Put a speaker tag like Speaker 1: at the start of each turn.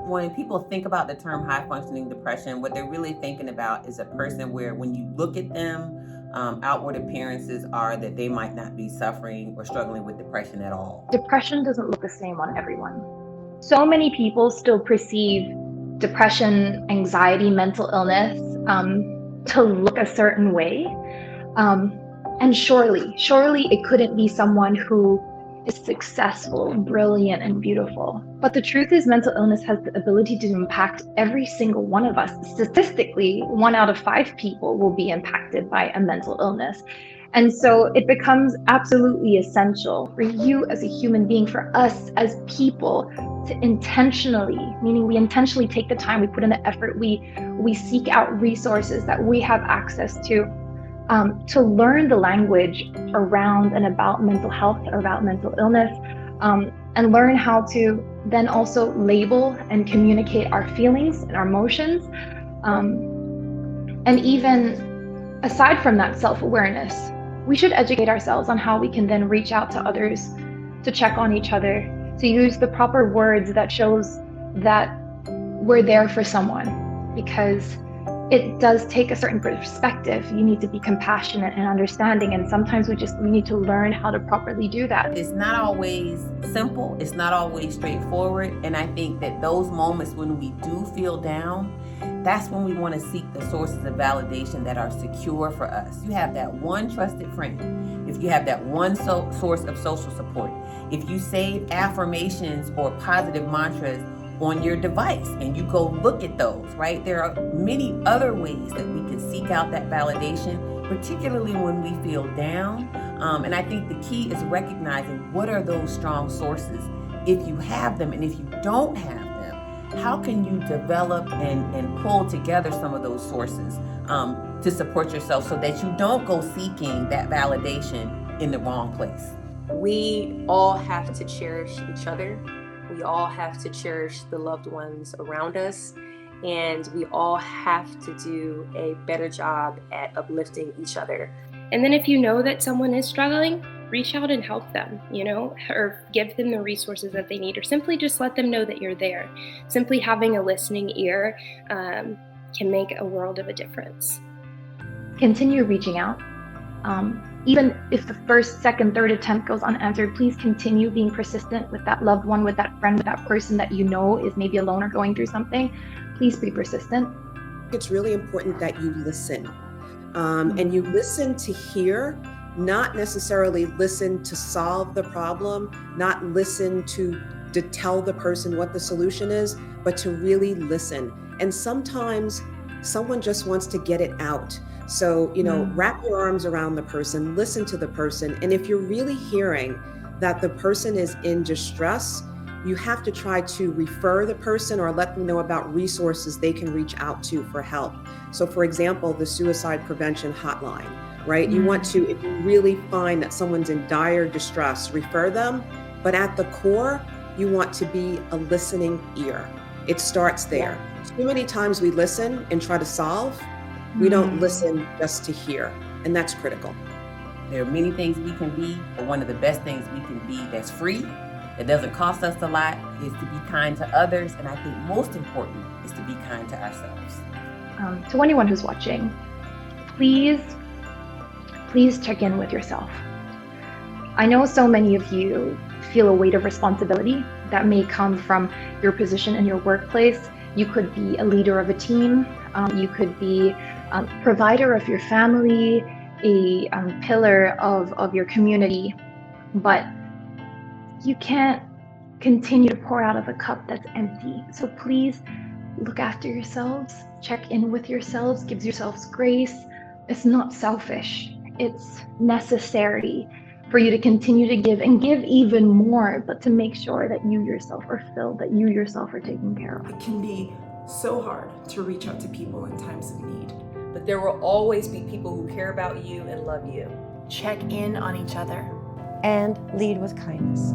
Speaker 1: when people think about the term high functioning depression, what they're really thinking about is a person where when you look at them, outward appearances are that they might not be suffering or struggling with depression at all.
Speaker 2: Depression doesn't look the same on everyone. So many people still perceive depression, anxiety, mental illness to look a certain way. And surely it couldn't be someone who is successful, brilliant, and beautiful. But the truth is, mental illness has the ability to impact every single one of us. Statistically, 1 out of 5 people will be impacted by a mental illness. And so it becomes absolutely essential for you as a human being, for us as people, to intentionally, meaning we intentionally take the time, we put in the effort, we seek out resources that we have access to learn the language around and about mental health, about mental illness, and learn how to then also label and communicate our feelings and our emotions. And even aside from that self-awareness, we should educate ourselves on how we can then reach out to others, to check on each other, to use the proper words that shows that we're there for someone, because it does take a certain perspective. You need to be compassionate and understanding, and sometimes we need to learn how to properly do that.
Speaker 1: It's not always simple, it's not always straightforward, and I think that those moments when we do feel down, that's when we want to seek the sources of validation that are secure for us. You have that one trusted friend, if you have that one source of social support, if you save affirmations or positive mantras on your device and you go look at those, right? There are many other ways that we can seek out that validation, particularly when we feel down. And I think the key is recognizing what are those strong sources. If you have them, and if you don't have them, how can you develop and pull together some of those sources to support yourself so that you don't go seeking that validation in the wrong place?
Speaker 3: We all have to cherish each other. We all have to cherish the loved ones around us, and we all have to do a better job at uplifting each other.
Speaker 4: And then if you know that someone is struggling, reach out and help them, or give them the resources that they need, or simply just let them know that you're there. Simply having a listening ear can make a world of a difference.
Speaker 2: Continue reaching out. Even if the first, second, third attempt goes unanswered, please continue being persistent with that loved one, with that friend, with that person that you know is maybe alone or going through something. Please be persistent.
Speaker 5: It's really important that you listen. And you listen to hear, not necessarily listen to solve the problem, not listen to tell the person what the solution is, but to really listen. And sometimes someone just wants to get it out. So, wrap your arms around the person, listen to the person. And if you're really hearing that the person is in distress, you have to try to refer the person or let them know about resources they can reach out to for help. So for example, the suicide prevention hotline, right? You want to, if you really find that someone's in dire distress, refer them. But at the core, you want to be a listening ear. It starts there. Too many times we listen and try to solve. We don't listen just to hear, and that's critical.
Speaker 1: There are many things we can be, but one of the best things we can be that's free, that doesn't cost us a lot, is to be kind to others, and I think most important is to be kind to ourselves.
Speaker 2: To anyone who's watching, please check in with yourself. I know so many of you feel a weight of responsibility that may come from your position in your workplace. You could be a leader of a team. You could be a provider of your family, a pillar of your community. But you can't continue to pour out of a cup that's empty. So please look after yourselves, check in with yourselves, give yourselves grace. It's not selfish. It's necessary for you to continue to give and give even more, but to make sure that you yourself are filled, that you yourself are taken care of.
Speaker 6: It can be so hard to reach out to people in times of need.
Speaker 3: But there will always be people who care about you and love you.
Speaker 7: Check in on each other.
Speaker 8: And lead with kindness.